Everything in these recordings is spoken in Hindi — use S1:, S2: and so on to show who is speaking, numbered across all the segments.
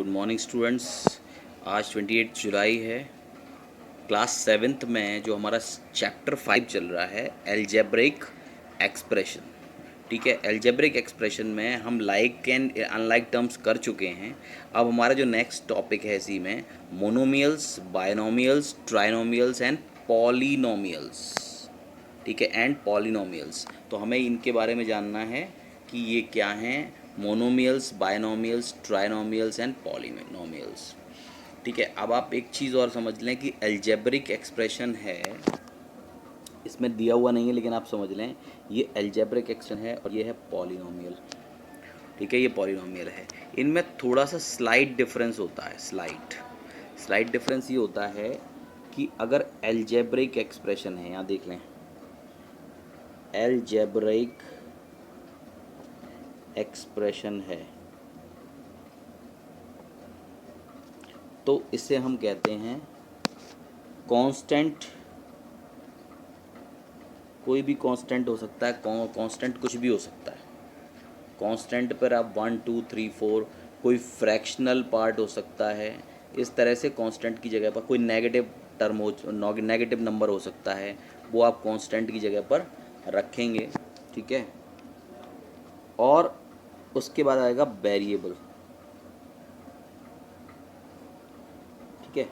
S1: Good morning students. आज 28 जुलाई है। क्लास सेवन्थ में जो हमारा चैप्टर 5 चल रहा है एल्जेब्रिक एक्सप्रेशन। ठीक है, एल्जेब्रिक एक्सप्रेशन में हम लाइक एंड अनलाइक टर्म्स कर चुके हैं। अब हमारा जो नेक्स्ट टॉपिक है इसी में मोनोमियल्स, बायनोमियल्स, ट्राइनोमियल्स एंड पॉलिनोमियल्स। ठीक है, एंड पॉलिनोमियल्स। तो हमें इनके बारे में जानना है कि ये क्या हैं, मोनोमियल्स, बायनोमियल्स, ट्राइनोमियल्स एंड पॉलिनोमियल्स। ठीक है, अब आप एक चीज़ और समझ लें कि एल्जेब्रिक एक्सप्रेशन है, इसमें दिया हुआ नहीं है लेकिन आप समझ लें ये एल्जेब्रिक एक्सप्रेशन है और ये है पॉलिनोमियल। ठीक है, ये पॉलिनोमियल है। इनमें थोड़ा सा स्लाइट डिफरेंस होता है। स्लाइट डिफरेंस ये होता है कि अगर एल्जेब्रिक एक्सप्रेशन है, यहाँ देख लें, एल्जेब्रिक एक्सप्रेशन है तो इसे हम कहते हैं कांस्टेंट। कोई भी कांस्टेंट हो सकता है, कांस्टेंट कुछ भी हो सकता है। कांस्टेंट पर आप 1 2 3 4, कोई फ्रैक्शनल पार्ट हो सकता है। इस तरह से कांस्टेंट की जगह पर कोई नेगेटिव टर्म हो, नेगेटिव नंबर हो सकता है, वो आप कांस्टेंट की जगह पर रखेंगे। ठीक है, और उसके बाद आएगा वेरिएबल। ठीक है,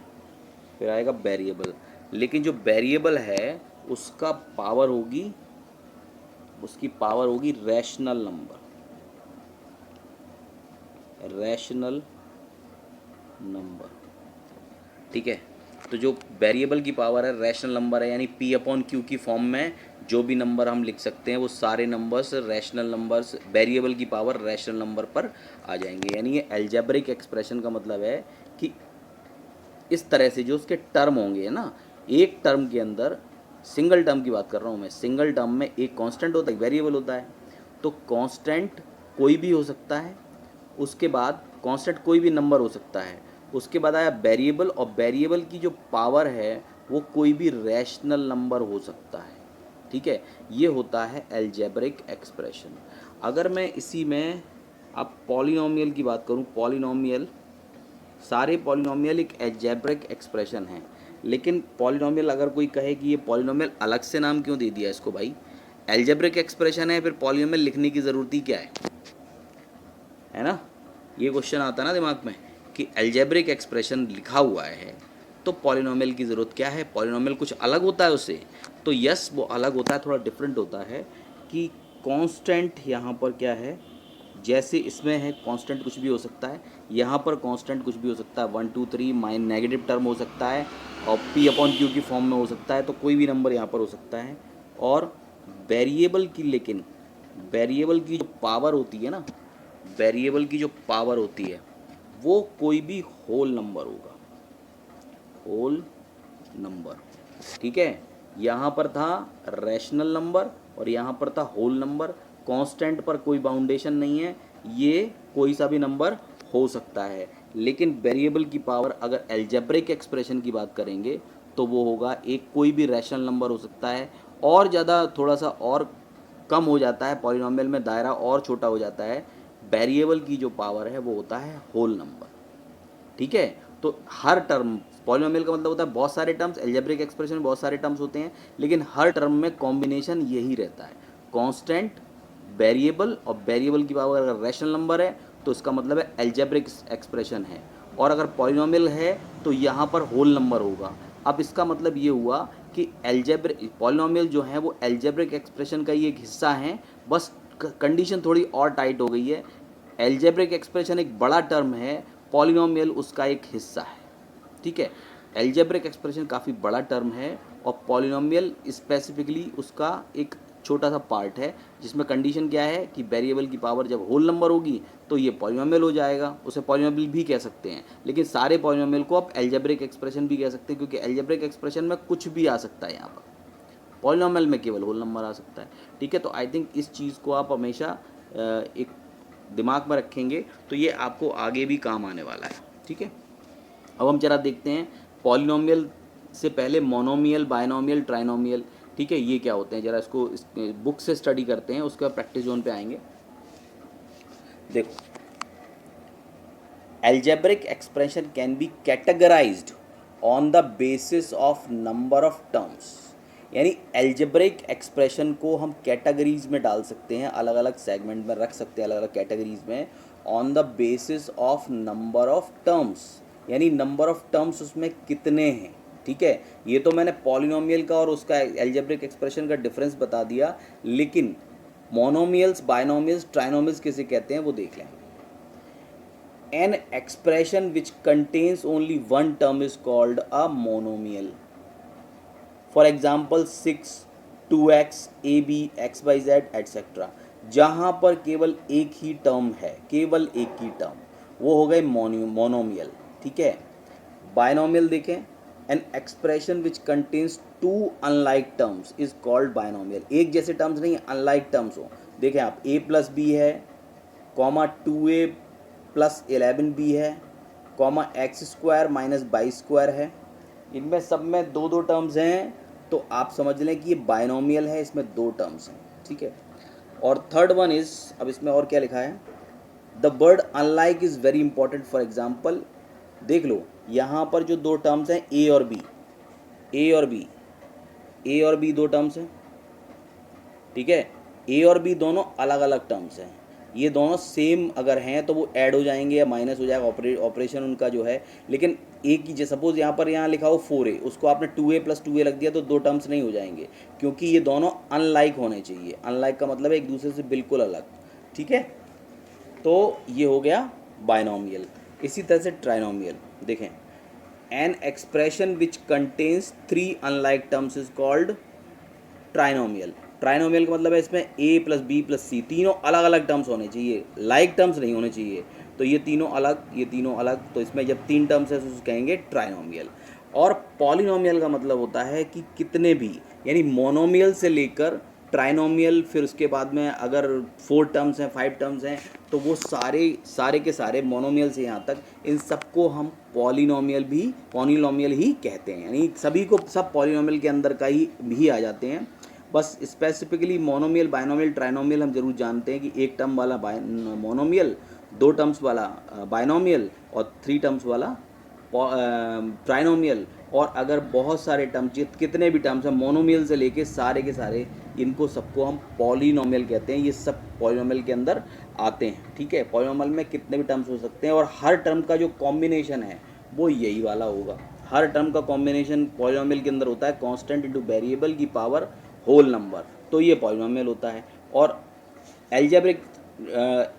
S1: फिर आएगा वेरिएबल। लेकिन जो वेरिएबल है उसका पावर होगी, उसकी पावर होगी रैशनल नंबर। ठीक है, तो जो वेरिएबल की पावर है रैशनल नंबर है, यानी P/Q की फॉर्म में जो भी नंबर हम लिख सकते हैं वो सारे नंबर्स रैशनल नंबर्स, वेरिएबल की पावर रैशनल नंबर पर आ जाएंगे। यानी ये एल्जेब्रिक एक्सप्रेशन का मतलब है कि इस तरह से जो उसके टर्म होंगे ना, एक टर्म के अंदर, सिंगल टर्म की बात कर रहा हूँ मैं, सिंगल टर्म में एक कांस्टेंट होता है, एक वेरिएबल होता है। तो कांस्टेंट कोई भी हो सकता है, उसके बाद कांस्टेंट कोई भी नंबर हो सकता है, उसके बाद आया वेरिएबल, और वेरिएबल की जो पावर है वो कोई भी रैशनल नंबर हो सकता है। ठीक है, ये होता है एल्जेब्रिक एक्सप्रेशन। अगर मैं इसी में अब पॉलिनोमियल की बात करूँ, पॉलिनोमियल, सारे पॉलिनोमियल एक एल्जेब्रिक एक्सप्रेशन है। लेकिन पॉलिनोमियल अगर कोई कहे कि ये पॉलिनोमियल अलग से नाम क्यों दे दिया इसको, भाई एल्जेब्रिक एक्सप्रेशन है, फिर पॉलिनोमियल लिखने की ज़रूरत ही क्या है ना। ये क्वेश्चन आता है ना दिमाग में कि एल्जेब्रिक एक्सप्रेशन लिखा हुआ है तो पॉलिनोमियल की ज़रूरत क्या है, पॉलिनोमियल कुछ अलग होता है उससे। तो यस, वो अलग होता है, थोड़ा डिफरेंट होता है कि कांस्टेंट यहाँ पर क्या है, जैसे इसमें है कांस्टेंट कुछ भी हो सकता है, यहाँ पर कांस्टेंट कुछ भी हो सकता है, 1 2 3 माइन नेगेटिव टर्म हो सकता है और P/Q की फॉर्म में हो सकता है, तो कोई भी नंबर यहाँ पर हो सकता है। और वेरिएबल की, लेकिन वेरिएबल की जो पावर होती है ना, वेरिएबल की जो पावर होती है वो कोई भी होल नंबर होगा, होल नंबर। ठीक है, यहाँ पर था रैशनल नंबर और यहाँ पर था होल नंबर। कांस्टेंट पर कोई बाउंडेशन नहीं है, ये कोई सा भी नंबर हो सकता है। लेकिन वेरिएबल की पावर अगर एल्जेब्रिक एक्सप्रेशन की बात करेंगे तो वो होगा एक कोई भी रैशनल नंबर हो सकता है, और ज़्यादा थोड़ा सा और कम हो जाता है, पॉलिनोमियल में दायरा और छोटा हो जाता है। वेरिएबल की जो पावर है वो होता है होल नंबर। ठीक है, तो हर टर्म, पॉलिनोमियल का मतलब होता है बहुत सारे टर्म्स, एल्जेब्रिक एक्सप्रेशन में बहुत सारे टर्म्स होते हैं, लेकिन हर टर्म में कॉम्बिनेशन यही रहता है, कांस्टेंट, वेरिएबल, और वेरिएबल की पावर अगर रैशनल नंबर है तो इसका मतलब है एल्जेब्रिक एक्सप्रेशन है, और अगर पॉलिनोमियल है तो यहाँ पर होल नंबर होगा। अब इसका मतलब ये हुआ कि एल्जेब्रिक पॉलिनोमियल जो है वो एल्जेब्रिक एक्सप्रेशन का ही एक हिस्सा है, बस कंडीशन थोड़ी और टाइट हो गई है। एल्जेब्रिक एक्सप्रेशन एक बड़ा टर्म है, पॉलिनोमियल उसका एक हिस्सा है। ठीक है, एल्जेब्रिक एक्सप्रेशन काफ़ी बड़ा टर्म है और पॉलिनोमियल स्पेसिफिकली उसका एक छोटा सा पार्ट है, जिसमें कंडीशन क्या है कि वेरिएबल की पावर जब होल नंबर होगी तो ये पॉलिनोमियल हो जाएगा, उसे पॉलिनोमियल भी कह सकते हैं। लेकिन सारे पॉलिनोमियल को आप एल्जेब्रिक एक्सप्रेशन भी कह सकते हैं, क्योंकि एल्जेब्रिक एक्सप्रेशन में कुछ भी आ सकता है, यहाँ पर पॉलिनोमियल में केवल होल नंबर आ सकता है। ठीक है, तो आई थिंक इस चीज़ को आप हमेशा एक दिमाग में रखेंगे तो ये आपको आगे भी काम आने वाला है। ठीक है, अब हम जरा देखते हैं पॉलिनोमियल से पहले मोनोमियल, बायनोमियल, ट्राइनोमियल। ठीक है, ये क्या होते हैं, जरा इसको बुक से स्टडी करते हैं, उसके बाद प्रैक्टिस जोन पे आएंगे। देखो, algebraic expression can be categorized on the basis of number of terms। यानी algebraic expression को हम कैटेगरीज में डाल सकते हैं, अलग अलग सेगमेंट में रख सकते हैं, अलग अलग कैटेगरीज में, on the basis of number of terms. यानी नंबर ऑफ टर्म्स उसमें कितने हैं। ठीक है, ये तो मैंने पॉलिनोमियल का और उसका एल्जेब्रिक एक्सप्रेशन का डिफरेंस बता दिया, लेकिन मोनोमियल्स, बाइनोमियल्स, ट्राइनोमियल्स किसे कहते हैं वो देख लें। An expression which contains only one term is called a monomial। For example 6, 2x, ab, xyz etc। जहाँ पर केवल एक ही टर्म है, केवल एक ही टर्म, वो हो गए मोनोमियल। ठीक है, बाइनोमियल देखें, an expression which contains two unlike terms is called binomial. एक जैसे टर्म्स नहीं, अनलाइक टर्म्स हो। देखें आप, a प्लस बी है, कॉमा 2a प्लस 11b है, comma x square minus by square है। इनमें सब में दो दो टर्म्स हैं, तो आप समझ लें कि ये बाइनोमियल है, इसमें दो टर्म्स हैं। ठीक है, और थर्ड वन इज, अब इसमें और क्या लिखा है, the word unlike is very important. For example देख लो, यहाँ पर जो दो टर्म्स हैं ए और बी, ए और बी, ए और बी दो टर्म्स हैं। ठीक है, ए और बी दोनों अलग अलग टर्म्स हैं। ये दोनों सेम अगर हैं तो वो ऐड हो जाएंगे या माइनस हो जाएगा, ऑपरेशन उनका जो है। लेकिन एक ही, सपोज यहाँ पर यहाँ लिखा हो 4a, उसको आपने 2a प्लस 2a रख दिया तो दो टर्म्स नहीं हो जाएंगे, क्योंकि ये दोनों अनलाइक होने चाहिए। अनलाइक का मतलब है एक दूसरे से बिल्कुल अलग। ठीक है, तो ये हो गया बाइनोमियल। इसी तरह से ट्राइनोमियल देखें, an expression which contains 3 unlike terms is called trinomial. Trinomial का मतलब है इसमें a प्लस बी प्लस सी तीनों अलग अलग टर्म्स होने चाहिए, लाइक टर्म्स नहीं होने चाहिए। तो ये तीनों अलग, ये तीनों अलग, तो इसमें जब 3 टर्म्स है तो उसे कहेंगे ट्राइनोमियल। और पॉलिनोमियल का मतलब होता है कि कितने भी, यानी मोनोमियल से लेकर ट्राइनोमियल, फिर उसके बाद में अगर 4 टर्म्स हैं, 5 टर्म्स हैं, तो वो सारे के सारे मोनोमियल से यहाँ तक, इन सबको हम पॉलिनोमियल ही कहते हैं। यानी सभी को, सब पॉलिनोमियल के अंदर का ही आ जाते हैं। बस स्पेसिफिकली मोनोमियल, बाइनोमियल, ट्राइनोमियल हम जरूर जानते हैं कि एक टर्म वाला मोनोमियल, 2 टर्म्स वाला बाइनोमियल और 3 टर्म्स वाला ट्राइनोमियल। और अगर बहुत सारे टर्म्स, कितने भी टर्म्स हैं मोनोमियल से लेके सारे के सारे, इनको सबको हम पॉलिनोमियल कहते हैं। ये सब पॉलिनोमियल के अंदर आते हैं। ठीक है, पॉलिनोमियल में कितने भी टर्म्स हो सकते हैं और हर टर्म का जो कॉम्बिनेशन है वो यही वाला होगा। हर टर्म का कॉम्बिनेशन पॉलिनोमियल के अंदर होता है, कांस्टेंट इनटू वेरिएबल की पावर होल नंबर, तो ये पॉलिनोमियल होता है। और एल्जेब्रिक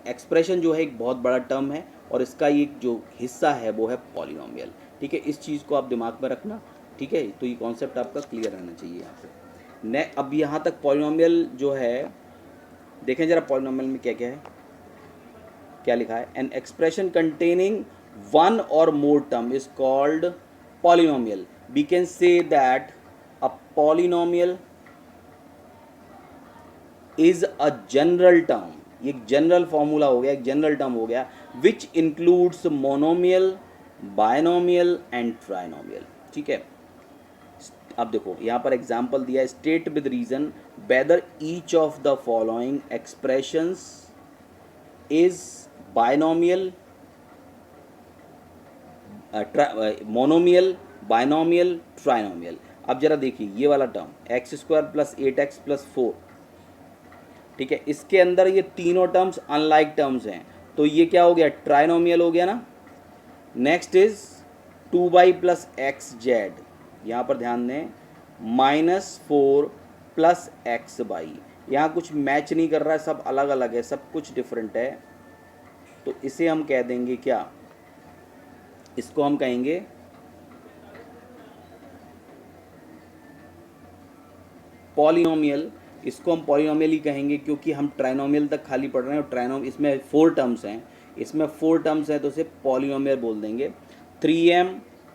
S1: एक्सप्रेशन जो है एक बहुत बड़ा टर्म है और इसका ये जो हिस्सा है वो है पॉलिनोमियल। ठीक है, इस चीज़ को आप दिमाग में रखना। ठीक है, तो ये कॉन्सेप्ट आपका क्लियर रहना चाहिए यहाँ पे। अब यहाँ तक पॉलिनोमियल जो है, देखें जरा पॉलिनोमियल में क्या क्या है, क्या लिखा है। An expression containing 1 or more term is called polynomial। we can say that a polynomial is a general term। ये एक जनरल फॉर्मूला हो गया, एक जनरल टर्म हो गया, which includes monomial, binomial and trinomial. ठीक है, अब देखो यहाँ पर एग्जाम्पल दिया है, state with reason whether each of the following expressions is binomial, monomial, binomial, trinomial. अब जरा देखिए ये वाला term x square plus 8x plus 4, ठीक है, इसके अंदर ये तीनों टर्म्स अनलाइक टर्म्स हैं, तो ये क्या हो गया, ट्राइनोमियल हो गया ना। Next is 2y plus x Z, यहाँ पर ध्यान दें, -4 प्लस एक्स वाई, यहाँ कुछ मैच नहीं कर रहा है, सब अलग अलग है, सब कुछ डिफरेंट है, तो इसे हम कह देंगे क्या, इसको हम कहेंगे पॉलिनोमियल। इसको हम पॉलिनोमियल ही कहेंगे क्योंकि हम ट्राइनोमियल तक खाली पढ़ रहे हैं और इसमें 4 टर्म्स हैं, इसमें 4 टर्म्स हैं, तो इसे पॉलिनोमियल बोल देंगे। 3m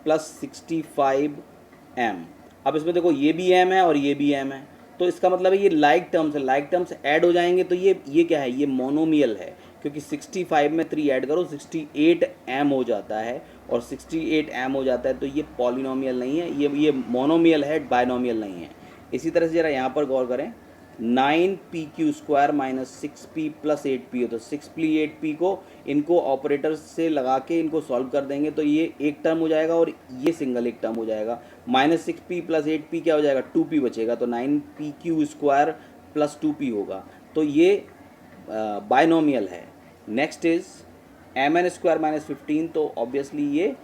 S1: प्लस 65m, अब इसमें देखो ये भी m है और ये भी m है, तो इसका मतलब है ये लाइक टर्म्स है, लाइक टर्म्स ऐड हो जाएंगे तो ये क्या है, ये मोनोमियल है, क्योंकि 65 में 3 ऐड करो 68m हो जाता है, और 68m हो जाता है, तो ये पॉलिनोमियल नहीं है, ये मोनोमियल है, बाइनोमियल नहीं है। इसी तरह से जरा यहाँ पर गौर करें, 9pq² minus 6p plus 8p हो, तो 6p 8p को इनको ऑपरेटर से लगा के इनको सॉल्व कर देंगे तो ये एक टर्म हो जाएगा और ये सिंगल एक टर्म हो जाएगा। माइनस 6p प्लस 8p क्या हो जाएगा, 2p बचेगा, तो 9pq² प्लस 2p होगा। तो ये बायनोमियल है। नेक्स्ट इज mn² माइनस 15, तो ऑब्वियसली ये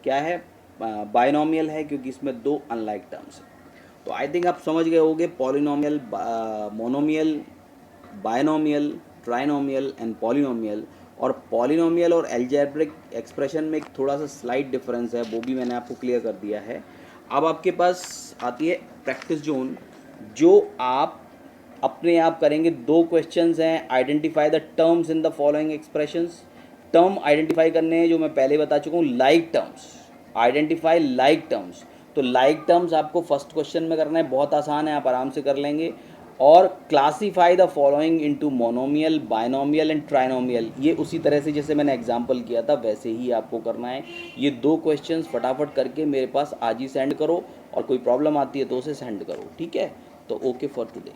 S1: क्या है, बायनोमियल है क्योंकि इसमें दो अनलाइक टर्म्स हैं। तो आई थिंक आप समझ गए होंगे polynomial, monomial, binomial, trinomial and polynomial. और पॉलिनोमियल और एल्जेब्रिक एक्सप्रेशन में एक थोड़ा सा स्लाइट डिफरेंस है, वो भी मैंने आपको क्लियर कर दिया है। अब आपके पास आती है प्रैक्टिस जोन, जो आप अपने आप करेंगे। दो क्वेश्चंस हैं, identify the terms in the following expressions. Term identify करने हैं जो मैं पहले बता चुका हूँ, like terms, identify like terms. तो लाइक टर्म्स आपको फर्स्ट क्वेश्चन में करना है, बहुत आसान है, आप आराम से कर लेंगे। और classify the following into monomial, binomial and trinomial, ये उसी तरह से जैसे मैंने एग्जांपल किया था वैसे ही आपको करना है। ये दो क्वेश्चंस फटाफट करके मेरे पास आज ही सेंड करो, और कोई प्रॉब्लम आती है तो उसे सेंड करो, ठीक है। तो ओके फॉर टुडे।